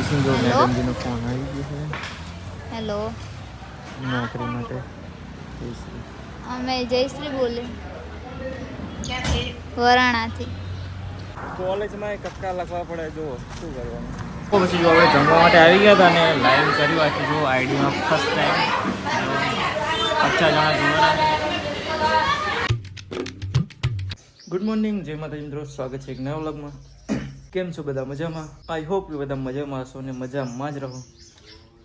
જો મેડમજીનો ફોન આવી ગયો છે હેલો, નોકરી માટે. જયશ્રી અમે જયશ્રી બોલે વરાણાથી. કોલેજમાં કક્કા લખવા પડે, જો શું કરવાનું. તો પછી જો આપણે જમવા માટે આવી ગયા હતા અને લાઈવ કર્યું આખી જો આઈડીમાં ફર્સ્ટ ટાઈમ 50 જણા જોવાના. ગુડ મોર્નિંગ, જય માતાજી મિત્રો, સ્વાગત છે એક નવા વ્લોગમાં. કેમ છો બધા? મજામાં? આઈ હોપ કે બધા મજામાં હશો ને મજામાં જ રહો.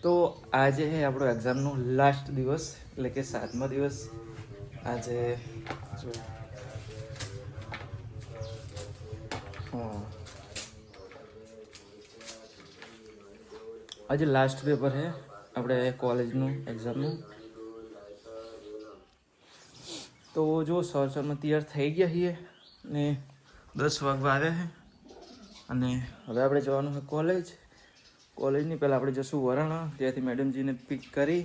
તો આજે છે આપણો એક્ઝામનો લાસ્ટ દિવસ, એટલે કે 7મો દિવસ. આજે જો આજે લાસ્ટ પેપર છે આપણે કોલેજનું એક્ઝામનું. તો જો સવારમાં તૈયાર થઈ ગયા છીએ ને 10 વાગવા આવ્યા છે અને હવે આપણે જવાનું છે કોલેજ. કોલેજની પહેલાં આપણે જઈશું વરાણા, ત્યાંથી મેડમજીને પિક કરી,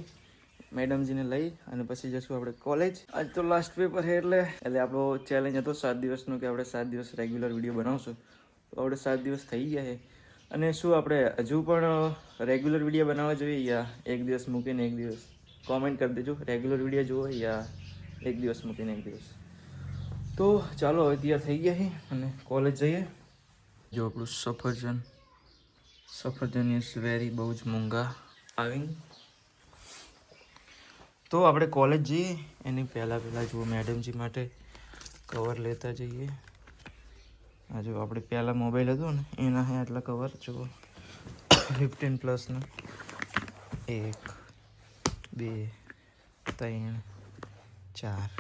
મેડમજીને લઈ અને પછી જઈશું આપણે કોલેજ. આજ તો લાસ્ટ પેપર છે એટલે આપણો ચેલેન્જ હતો 7 દિવસનો કે આપણે 7 દિવસ રેગ્યુલર વિડીયો બનાવશું. તો આપણે 7 દિવસ થઈ ગયા છે. અને શું આપણે હજુ પણ રેગ્યુલર વિડીયો બનાવવા જોઈએ યા એક દિવસ મૂકીને એક દિવસ? કોમેન્ટ કરી દેજો, રેગ્યુલર વિડીયો જુઓ યા એક દિવસ મૂકીને એક દિવસ. તો ચાલો હવે તૈયાર થઈ ગયા છે અને કોલેજ જઈએ. જો આપણું સફરજન ઇઝ વેરી બહુ જ મોંઘા આવિંગ. તો આપણે કોલેજ જઈએ એની પહેલાં જુઓ મેડમજી માટે કવર લેતા જઈએ. આ જો આપણે પહેલાં મોબાઈલ હતો ને એના હે આટલા કવર જુઓ 15+ના 1 2 3 4,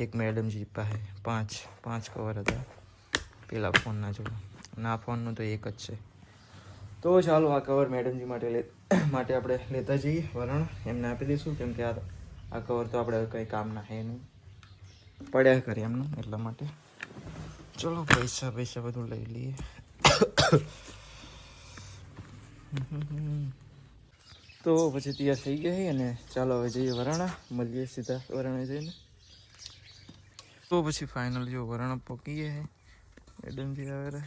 એક મેડમજી પાસે 5 કવર હતા પેલા ફોનના જો, અને આ ફોનનું તો એક જ છે. તો ચાલો આ કવર મેડમજી માટે આપણે લેતા જઈએ વરણ, એમને આપી દઈશું. કેમ કે આ કવર તો આપણે કંઈ કામના હે નહીં, પડ્યા કરીએ એમનું, એટલા માટે. ચલો પૈસા બધું લઈ લઈએ. તો પછી તૈયાર થઈ ગયા છે અને ચાલો હવે જઈએ વરાણા, મળીએ સીધા વરાણા જઈને. તો પછી ફાઇનલ જો વરાણા પહોંચીએ છે, મેડમજી આવે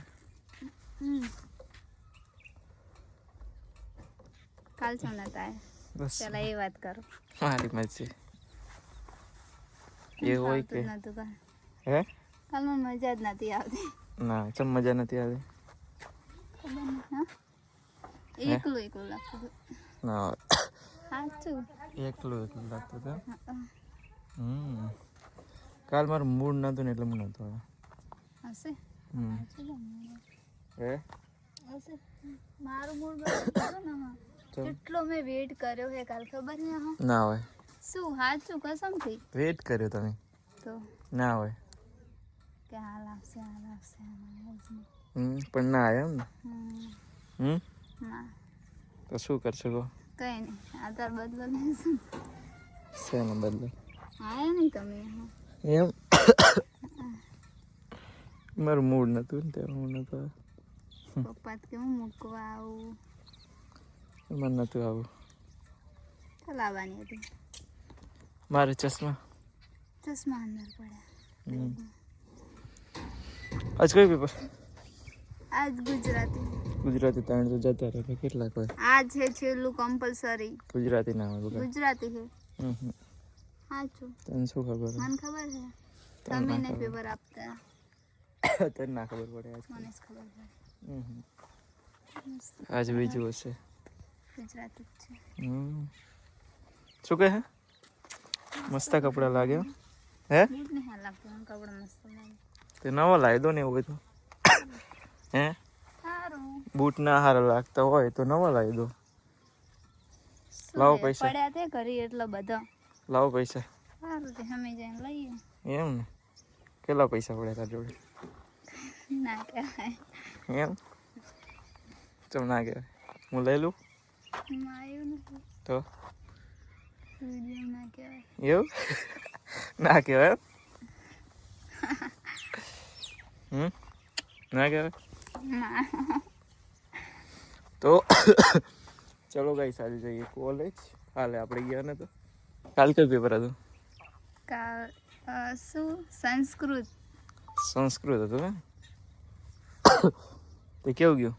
કાલ છો નતા બસ પેલા એ વાત કરો. મારી મરજી એ હોય કે હે કાલ મને મજા જ નથી આવતી. ના ચમ મજા નથી આવતી? ખબર નહીં, હા એકલું લાગતું હતું. ના સાચું એકલું લાગતું હતું. કાલ મારું મૂડ નહોતું ને એટલે હું નહોતો આવ્યો. હશે હે હશે મારું મૂડ બરાબર ને. કેટલો મેં વેટ કર્યો હે કાલ, ખબર ને? ના હોય શું સાચું કસમથી વેટ કર્યો તમે? તો ના હોય કે હાલ આવશે પણ ના આવ્યો એમ ને. ના તો શું કરશો કહો? કઈ નહીં, આધાર બદલો લેશું. શેનો બદલો? આયા નહીં તમે એમ? મારું મૂડ નહોતું ને ત્યારે હું નહોતો. પપ્પા કે હું મૂકવા આવું, મને નહોતું આવું. તો લાવવાની હતી. મારે ચશ્મા અંદર પડ્યા. આજ કઈ પેપર? આજ ગુજરાતી. ગુજરાતી 3 તો જતા રહે, કેટલાક હોય? આજ છે છેલ્લું કમ્પલસરી. ગુજરાતી ના હોય? ગુજરાતી છે. સાચું તને શું ખબર? મને ખબર છે, તમે ને પેપર આપતા. તને ના ખબર પડે? આજ મને ખબર પડે. આજ બીજું હશે. ગુજરાતી જ છે. શું કહે? મસ્ત કપડા લાગે હે? બૂટ ને હાલ લાગતું, કપડા મસ્ત લાગે. તે નવા લાવી દો ને એવું હોય તો. હે સારું બૂટ ના હારા લાગતા હોય તો નવા લાવી દો. લાવો પૈસા. પડ્યા તે ઘરે એટલો બધો. લાવો પૈસા. સારું તે અમે જઈને લઈએ. એમ ને? કેટલા પૈસા પડ્યા તાર જોડે? ના કહેવાય. એમ? ચમ ના કહેવાય? હું લઈ લઉં? માયું નથી તો ના કહેવાય. એવું ના કહેવાય? ના કહેવાય? ના. તો ચલો ગાઈસ આજે જઈએ કોલેજ. કાલે આપણે ગયા ને તો કાલ કયું પેપર હતું? કાલ શું સંસ્કૃત હતું ને? તે કેવું ગયું?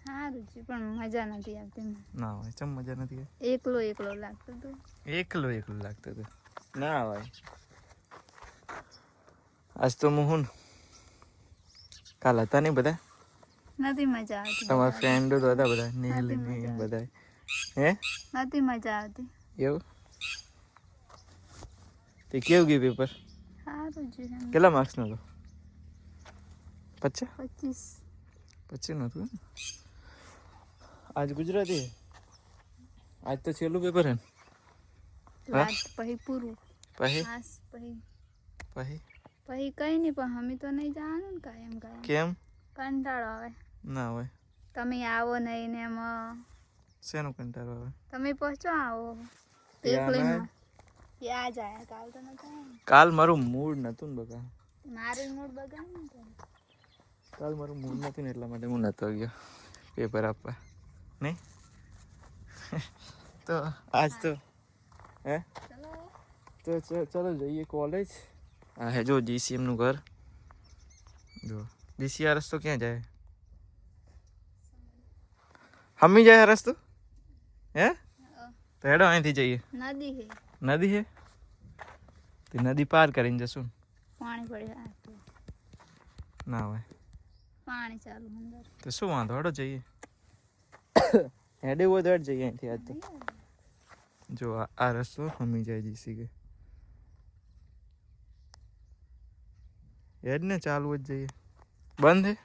સારું છે પણ મજા નથી આવતી મને. ના હોય ચમ મજા નથી એકલો એકલો લાગતું હતું. એકલું લાગતું હતું ના હોય આજ તો હું કાલ હતા નહીં બધા નથી મજા આવતી. તમારા ફ્રેન્ડો તો હતા બધા નીલ બધા હે નથી મજા આવતી. એવું તે કેવું ગયું પેપર સારું છે એમ. કેટલા માર્ક્સનો હતો 50 25 નહોતું આજ ગુજરાતી આજ તો છેલ્લું પેપર હે વાત પછી પૂરું. પછી હાસ પછી પછી પછી કઈ નહીં પણ અમે તો નહીં જવાનું ને કાયમ કેમ કંટાળો આવે. ના હોય તમે આવો નહીં ને એમાં શેનો કંટાળો આવે તમે પહોંચો આવો યાર એકલી યા જાય કાલ તો નતા કાલ મારું મૂડ નતું ને બકા મારું મૂડ બગાડ ને કાલ મારું મૂડ નતું ને એટલા માટે હું નતો ગયો પેપર આપવા નહીં તો આજ તો હે તો ચલો જઈએ કોલેજ આ હે જો જીસીએમ નું ઘર જો જીસીઆર રસ્તો ક્યાં જાય હમી જાય આ રસ્તો હે તો હેડો અહીંથી જઈએ નદી હે નદી હે તે નદી પાર કરીને જશું પાણી પડે ના હોય પાણી ચાલુ અંદર તો શું વાંધો હેડો જઈએ હેડે હોય તો હેડ જઈએ અહીંથી આજ તો જો આ રસ્તો હમી જાય જીસી કે હેડ ને ચાલુ જ જઈએ બંધ હે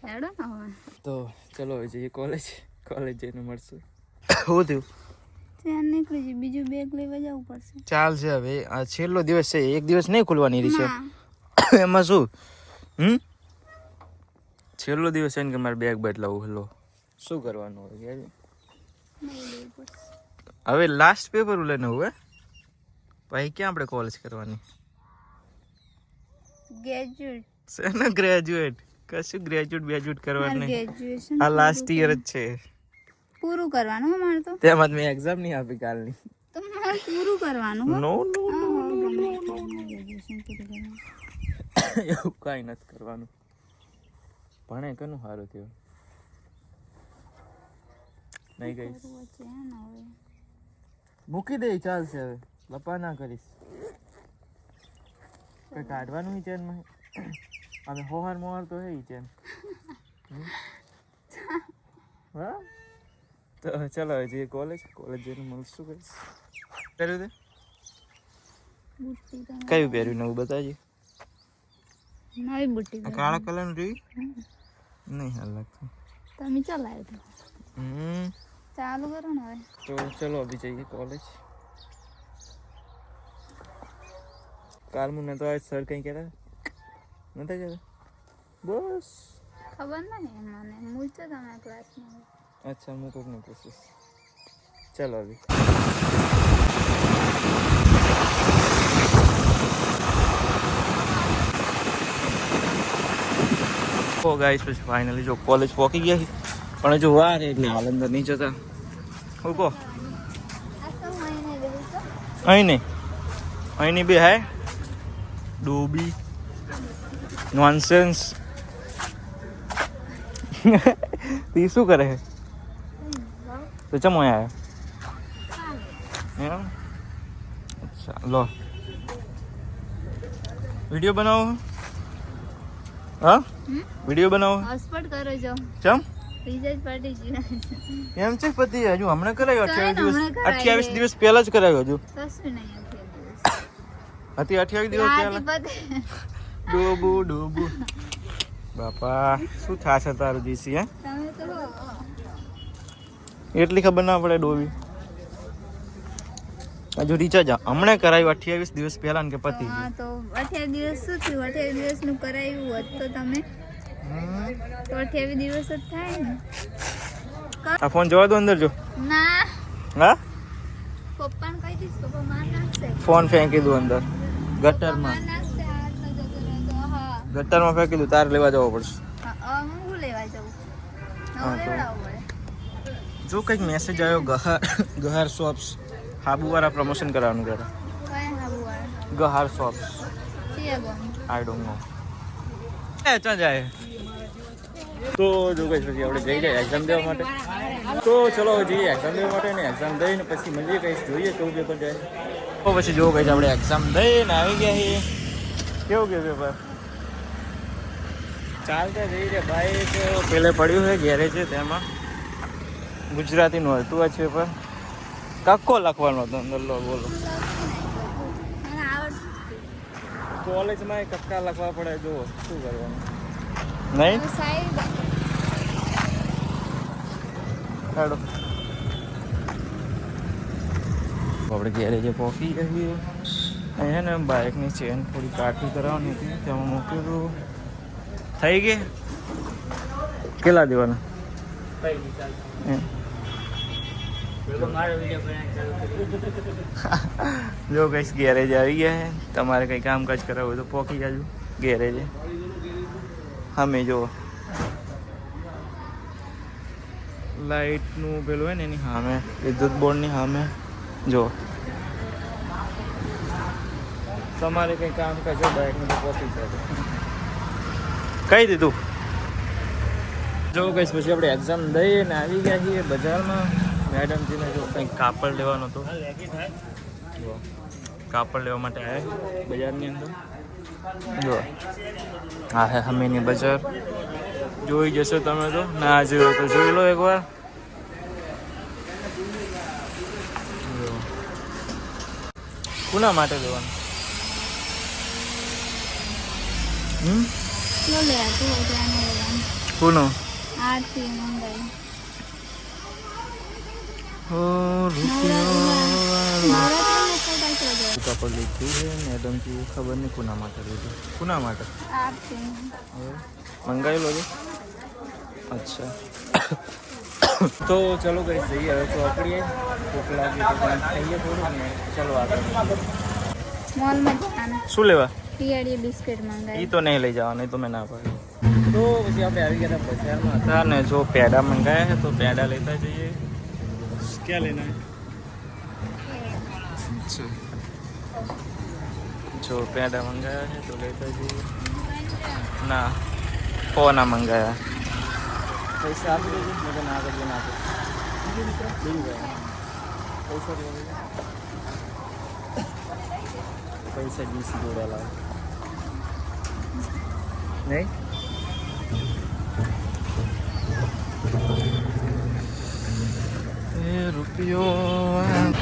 હેડો ને હવે તો ચલો હવે જઈએ કોલેજ જઈને મળશું શું થયું ત્યાં નીકળી જઈએ બીજું બેગ લેવા જવું પડશે. ચાલશે હવે આ છેલ્લો દિવસ છે એક દિવસ નહીં ખુલવાની રહી છે એમાં શું છેલ્લો દિવસ છે ને કે મારે બેગ બદલાવું હેલો શું કરવાનું હોય હવે લાસ્ટ પેપર લઈને હવે પછી ક્યાં આપણે કોલેજ કરવાની ગ્રેજ્યુએટ શેનો ગ્રેજ્યુએટ કશું ગ્રેજ્યુએટ કરવાનું નહીં ગ્રેજ્યુએશન આ લાસ્ટ યર જ છે પૂરું કરવાનું હો મારે તો તેમાં મેં એક્ઝામ નહીં આપી કાલની તો મારે પૂરું કરવાનું હો. નો ગ્રેજ્યુએશન પૂરું કરવાનું. એવું કાંઈ નથી કરવાનું ભણે કનું સારું થયું નહીં ગઈ કરવું છે ને હવે મૂકી દે ચાલશે હવે લપા ના કરીશ કઈ કાઢવાનું ચેનમાં અમે હોહાર મોહાર તો હે ચેન હા તો ચાલો હવે જઈએ કોલેજ જઈને મળશું કઈશ પહેર્યું તે બુટ્ટી તો કયું પહેર્યું નવું બતાવજે નવી બુટ્ટી આ કાળા કલરનું જોઈ નહીં હાલ લાગતું તમે ચલાવ્યો તો હમ ચાલુ કરો ને હવે તો ચલો અભી જઈએ કોલેજ કાલ હું નતો આજ સર કંઈ કહેતા નતા કહેતા બસ ખબર નહીં મને હું છે તમારા ક્લાસમાં અચ્છા હું કોઈકને પૂછીશ ચલો અભી ઓ ગાઈસ પછી ફાઇનલી જો કોલેજ પહોંચી ગયા છે પણ હજુ વાર એટલે હાલ અંદર નહીં જતા હું કહો આ તો મહિને ગયું તો અહીં નહીં બે હે ડોબી નોનસેન્સ તી શું કરે છે તો ચમો આવ્યા એમ અચ્છા લો વિડીયો બનાવો હા વિડીયો બનાવો હોસ્પિટલ કરો જો ચમ રિઝલ્ટ પડી ગયું એમ છે પતિ હજુ હમણાં કરાયું કઈ 28 દિવસ હમણાં કરાયું 28 દિવસ પહેલા જ કરાયું હજુ કશું નહીં હતી 28 દિવસ પહેલા પતે ડોબુ બાપા શું થાશે તારું જીસી હે તમે તો એટલી ખબર ના પડે ડોબી હજુ રિચાર્જ હમણાં કરાયું 28 દિવસ પહેલા ને કે પતિ હા તો 28 દિવસ શું થયું 28 દિવસનું કરાયું હોત તો તમે તો 28 દિવસ જ થાય ને આ ફોન જવા દો અંદર જો ના હા પપ્પાને કહી દઈશ પપ્પા માર નાખશે ફોન ફેંકી દઉં અંદર ગટરમાં માર નાખશે આટલો જતો રહેતો હા ગટરમાં ફેંકી દઉં તારે લેવા જવો પડશે હું લેવા જાઉં હા, નવું તો. લેવડાવવું પડે જો કંઈક મેસેજ આવ્યો ગહાર શોપ્સ હાબુવાળા પ્રમોશન કરવાનું કહેતા કઈ હાબુવાળા ગહાર શોપ્સ છીએ ગમ આઈ ડોન્ટ નો એ ચા જાય તો જો કઈ પછી આપણે જઈ જાય એક્ઝામ દેવા માટે. તો ચલો જઈએ એક્ઝામ દેવા માટે ને એક્ઝામ દઈને પછી મળીએ કઈ જોઈએ કેવું પેપર જાય. તો પછી જો કઈ આપણે એક્ઝામ દઈને આવી ગયા છીએ. કેવું કે પેપર ચાલતા જઈ રહ્યા. બાઈક પેલે પડ્યું છે ગેરેજ છે તેમાં ગુજરાતીનું હતું આ છે પેપર. કક્કો લખવાનો હતો અંદર લો બોલો. કોલેજમાં કક્કા લખવા પડે જો શું કરવાનું નહીં હેડો આપણે ગેરેજે પહોંચી જઈએ. અહીંયા ને બાઇકની ચેન થોડી કાઠી કરાવવાની હતી તેમાં મૂકેલું થઈ ગઈ. કેટલા દેવાના જો કઈ ગેરેજ આવી ગયા છે. તમારે કંઈ કામકાજ કરાવવું હોય તો પહોંચી જાજો ગેરેજે. અમે જો લાઇટનું પેલું હોય ને એની સામે વિદ્યુત બોર્ડની સામે જો તમારે કંઈ કામકાજ હોય બાઇકનું તો પહોંચી જાજો. કહી દીધું. જો કઈ પછી આપણે એક્ઝામ દઈને આવી ગયા છીએ બજારમાં. મેડમજીને જો કંઈક કાપડ લેવાનો હતો. કાપડ લેવા માટે આવ્યા બજારની અંદર. જો હા હે હમીની બજાર જોઈ જશો તમે તો. ના જોયો તો જોઈ લો એકવાર. કોના માટે લેવાનું? કોનો? આરતી મંગાઈ. કાપડ લીધું છે મેડમજી. ખબર નહીં કોના માટે લીધું. કોના માટે મંગાવેલો છે? અચ્છા. તો ચલો કઈ જઈએ હવે ચોકડીએ. ભૂખ લાગી તો ખાઈએ થોડું ને ચલો આગળ. મોલમાં જવાનું. શું લેવા? પિયાળી બિસ્કિટ મંગાવી. એ તો નહીં લઈ જવા, નહીં તો મેં ના પાડી. તો પછી આપણે આવી ગયા હતા બજારમાં હતા ને જો પેડા મંગાયા છે તો પેડા લેતા જઈએ. ક્યાં લેના છે? જો પેડા મંગાયા છે તો લેતા જઈએ. ના ફોના મંગાયા. પૈસા આપી દેજો. મેં તો ના કરજો ના આપો. પૈસા ડીસી જોડે લાવ નહીં. રૂપિયો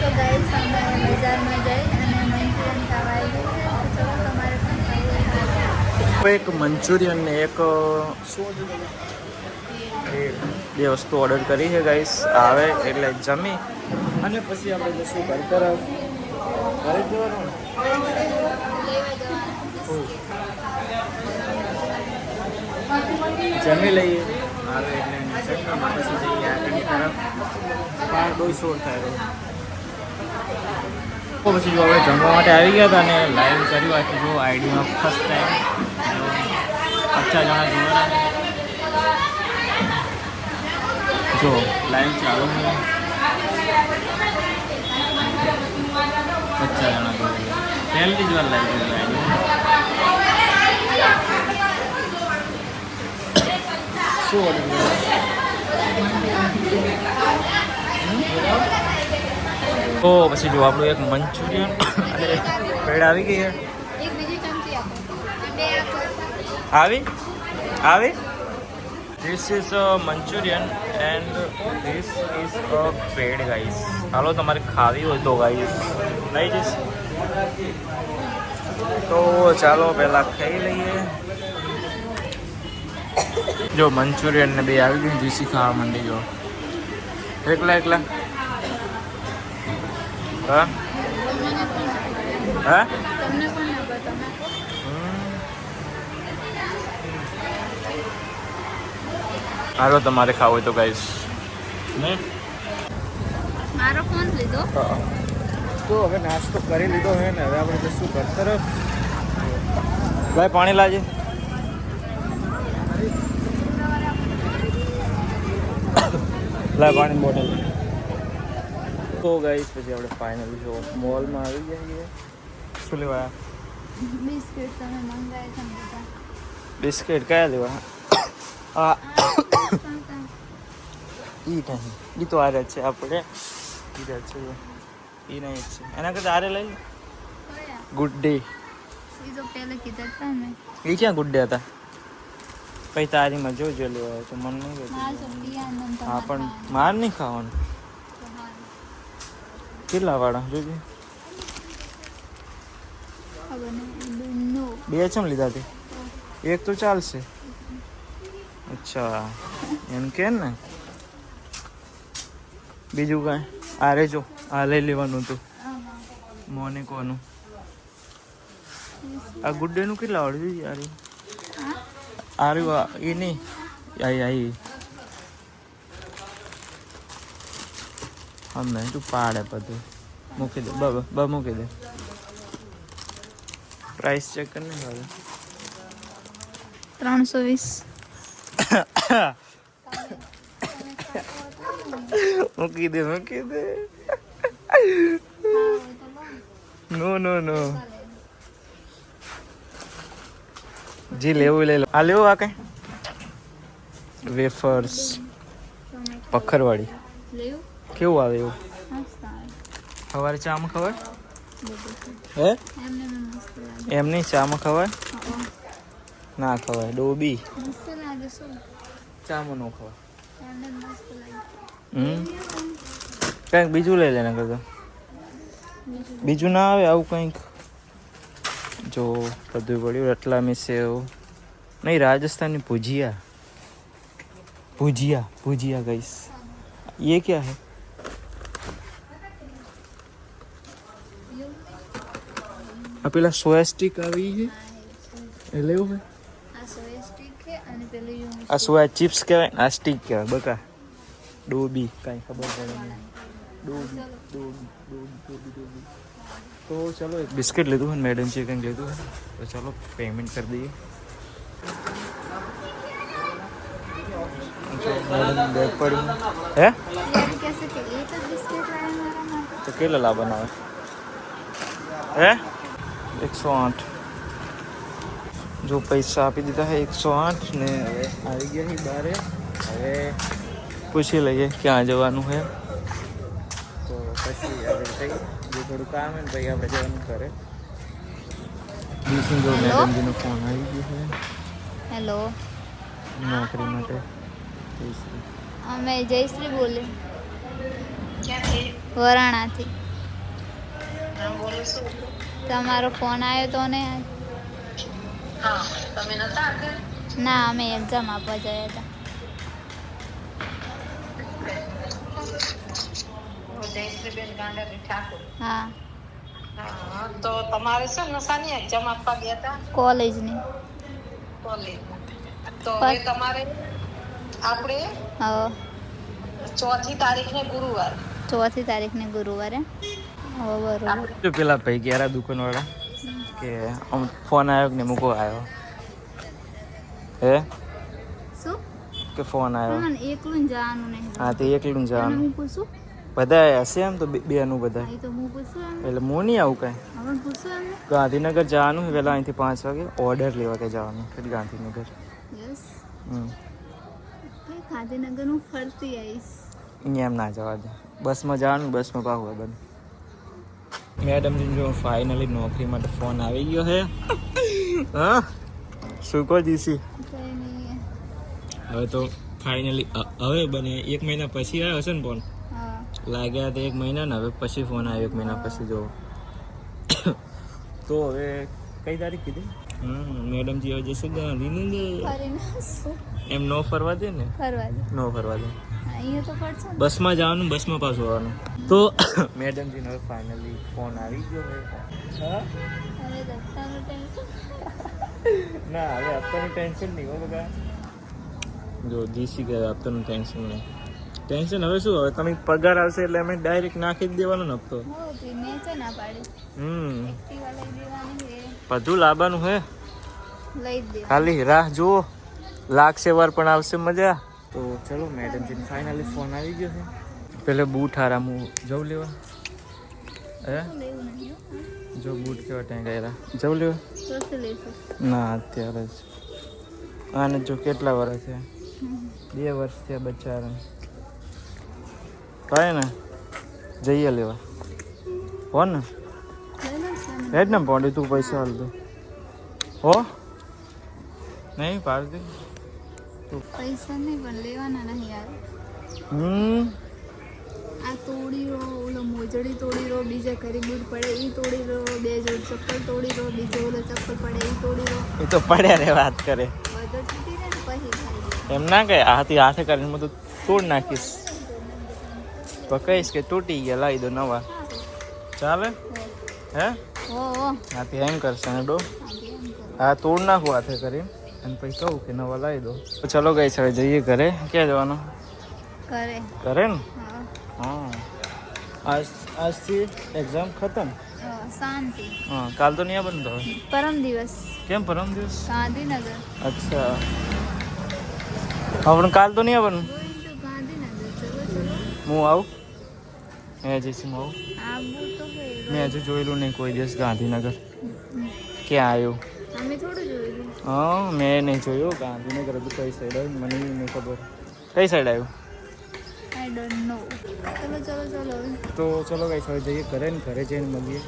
તો ગાઈસ અમે બજારમાં જઈ અને મંચુરિયન ખાવા આવી ગયા. તો ચલો તમારે પણ ખાવું. એક મંચુરિયન ને એક બે વસ્તુ ઓર્ડર કરી છે ગાઈસ. આવે એટલે જમી અને પછી આપણે જશું ઘર તરફ. ઘરે જવાનું જમી લઈએ. આવે એટલે પછી જઈએ આગળની તરફ. બહાર બહુ શોર થાય. તો પછી જો આપણે જમવા માટે આવી ગયા હતા અને લાઈવ કર્યું આથી જો આઈડીમાં ફર્સ્ટ ટાઈમ 50 જણા જોવાના. જો લાઈવ ચાલુ છે. 50 જણા જોવા. પહેલી જ વાર લાઈવ કર્યું આઈડી. શું ઓર્ડર તો પછી જો આપણું એક મંચુરિયન અને પેડ આવી ગઈ છે. એક બીજી ચમચી આપો. બે આપો. આવી this is Manchurian and this is a pad guys. હાલો તમારે ખાવી હોય તો ગાઈસ લઈ જઈશ. તો ચાલો પહેલાં ખાઈ લઈએ. જો મંચુરિયન ને બે આવી ગયું. જીસી ખાવા માંડી. જો એકલા એકલા. હા હા તમને પણ આપો તમે. હાલો તમારે ખાવું હોય તો ગાઈસ નહીં. મારો ફોન લીધો. તો હવે નાસ્તો કરી લીધો હે ને હવે આપણે જશું ઘર તરફ. ભાઈ પાણી લાજે. લાય પાણી બોટલ. તો ગાઈસ પછી આપણે ફાઇનલી જો મોલમાં આવી જઈએ. શું લેવા? બિસ્કિટ તમે મંગાવ્યા છે ને બધા. બિસ્કિટ કયા લેવા? હા ઈ નહીં, ઈ તો આરે છે આપણે ઈ છે ઈ નહીં જ છે એના કરતા આરે લઈ ગુડ ડે. એ તો પહેલે કીધા હતા ને. એ ક્યાં ગુડ ડે હતા પછી તારીમાં જોજો લેવા તો મન નહીં હા રહેતું. સોફિયા નંદ હા પણ માર નહીં ખાવાનું. કેટલા વાળા જોજે. ખબર નહીં નો બે ચમ લીધા તે એક તો ચાલશે. અચ્છા એમ કે ને બીજું કાંઈ આ રે જો આ લઈ લેવાનું હતું મોનિકોનું. આ ગુડ ડેનું કેટલા વાળું જોઈએ યાર આર્યું એ નહીં આઈ હમ તું પાડે બધું મૂકી દે બ મૂકી દે. પ્રાઇસ ચેક કરીને હવે 320 મૂકી દે નો જી લેવું લઈ લો. આ લેવું આ કઈ વેફર્સ પખરવાળી લેવું કેવું આવે એવું હા સારું સવારે ચામાં ખવાય હે એમને મસ્ત લાગે એમ નહીં ચામાં ખવાય હા ના ખવાય ડોબી મસ્ત લાગે શું ચામાં નો ખવાય. એમને મસ્ત લાગે કંઈક બીજું લઈ લેને કરતા બીજું ના આવે આવું કંઈક જો બધું પડ્યું રતલામી સેવ નહીં રાજસ્થાनी भुजिया गाइस ये क्या है पेला सोया स्टिक આવી છે એ લેવું હે આ સોયા સ્ટિક છે અને પેલું યુ આ સોયા ચિપ્સ કહેવાય આ સ્ટિક કહેવાય બકા ડોબી કાંઈ ખબર પડે નહીં ડોબી तो चलो एक बिस्किट ले दूँ मैडम चिकन ले दूँ तो चलो पेमेंट कर दिए. मैडम बैग पड़ी है यार कैसे के लिए तो बिस्किट लाया हमारा माँ तो केला ला बनावे है 108 जो पैसा આપી દીધા है 108 ને હવે આવી ગયા છે બારે હવે પૂછી લઈએ ક્યાં જવાનું છે તો પછી આગળ થઈ જે થોડું કામ હોય ને પછી આપણે જવાનું કરે. બીસી જો મેડમજીનો ફોન આવી ગયો છે हेलो નોકરી માટે. मैं जयश्री बोले वराणा थी તમારો ફોન આવ્યો તો ને ના અમે એક્ઝામ આપવા ગયા હતા. હા તો તમારે છે નસાની એક્ઝામ આપવા ગયા હતા કોલેજની કોલેજ તો હવે તમારે આપણે હા 4મી તારીખને ગુરુવાર 4મી તારીખને ગુરુવારે હવે બરોબર જો પેલા ભાઈ ગયા દુકાનવાળા કે ફોન આવ્યો કે ને મૂકો આવ્યો હે શું કે ફોન આવ્યો મને એકલું જવાનું નહીં હા તે એકલું એને જવાનું હું પૂછું બધા હશે એમ તો બેનું બધા એ તો હું પૂછું એમને એટલે હું નહીં આવું કાંઈ હવે પૂછું એમને ગાંધીનગર જવાનું પહેલાં અહીંથી 5 વાગે ઓર્ડર લેવા કે જવાનું એટલે ગાંધીનગર યસ હમ કઈ ગાંધીનગર હું ફરતી આવીશ અહીંયા એમ ના જવા દે બસમાં જવાનું બસમાં પાકું બધું. મેડમજી જો ફાઇનલી નોકરી માટે ફોન આવી ગયો છે હા શું કહો જીસી કઈ નહીં હવે તો ફાઇનલી હવે બને 1 મહિના પછી આવ્યો છે ને ફોન હા લાગ્યા તો 1 મહિના ને હવે પછી ફોન આવ્યો 1 મહિના પછી જો તો હવે કઈ તારીખ કીધી મેડમજી હવે જશે ગાંધીનગર ફરીને શું એમ નો ફરવા દે ને ફરવા દે નો ફરવા દે અહીંયા તો પડશે ને બસમાં જવાનું બસમાં પાછું આવવાનું તો મેડમજીને હવે ફાઇનલી ફોન આવી ગયો છે હા હવે દત્તાનું ટેન્શન ના હવે આપવાનું ટેન્શન નહીં હો બકા જો જીસી ગયા આપવાનું ટેન્શન નહીં ટેન્શન હવે શું હવે તમે પગાર આવશે એટલે અમે ડાયરેક્ટ નાખી જ દેવાનો ને હપ્તો હો તી મેં છે ના પાડી એક્ટિવા લઈ દેવાની છે બધું લાવવાનું હે લઈ જ દે ખાલી રાહ જુઓ લાગશે વાર પણ આવશે મજા તો ચલો મેડમજીને ફાઇનલી ફોન આવી ગયો છે પેલે બૂટ હારા હું જવું લેવા હે લેવું નહીં હો. જો બૂટ કેવા ત્યાં ગયા જવું લેવા તો શું લેશું ના અત્યારે જ આને જો કેટલા વર્ષ છે 2 વર્ષ થયા બચારા થાય ને જઈએ લેવા હો ને હેડ ને પોંડી તું પૈસા હાલ દે હો નહીં પાડતી પૈસા નહીં પણ લેવાના નહીં યાર. આ તોડી રો, ઓલો મોજડી તોડી રો, બીજા ઘરે બૂટ પડે ઈ તોડી રો, 2 જોડ ચપ્પલ તોડી રો, બીજો ઓલો ચપ્પલ પડે ઈ તોડી રો. એ તો પડ્યા રે વાત કરે બધો તૂટી રહે ને પછી ખાઈ એમ ના કહે હાથે કરીને હું તો તોડ નાખીશ તો કહીશ કે તૂટી ગયા લાવી દો નવા ચાલે હે હો હાથી એમ કરશે ને ડો હા તોડ નાખું હાથે કરીને અને પછી કહું કે નવા લાવી દો તો ચલો ગઈ હવે જઈએ ઘરે ક્યાં જવાનું કરે. ઘરે ને હા હા આજથી એક્ઝામ ખતમ શાંતિ. હા કાલ તો નહીં બંધ હવે પરમ દિવસ કેમ પરમ દિવસ ગાંધીનગર. અચ્છા આપણે કાલ તો નહીં આવવાનું ગોઈંગ ટુ ગાંધીનગર. ચલો ચલો. હું આવું મેં જઈશું હું આવું આવું તો હે. મેં હજુ જોયેલું નહીં કોઈ દિવસ ગાંધીનગર ક્યાં આવ્યું અમે થોડું જોયું. હા મેં નહીં જોયું ગાંધીનગર હજુ કઈ સાઈડ આવ્યું મને નહીં ખબર કઈ સાઈડ આવ્યું આઈ ડોન્ટ નો. ચલો ચલો ચલો. તો ચલો કઈ સાઈડ જઈએ ઘરે ને ઘરે જઈને મળીએ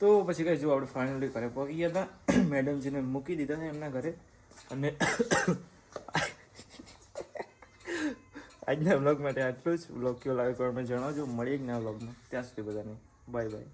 તો પછી કઈ જો આપણે ફાઇનલી ઘરે પહોંચી ગયા હતા મેડમજીને મૂકી દીધા છે એમના ઘરે અને આજના વ્લોગ માટે આટલું જ વ્લોગ કેવો લાગે કોમેન્ટ જણાવજો મળીએ જ ના વ્લોગમાં ત્યાં સુધી બધાને બાય બાય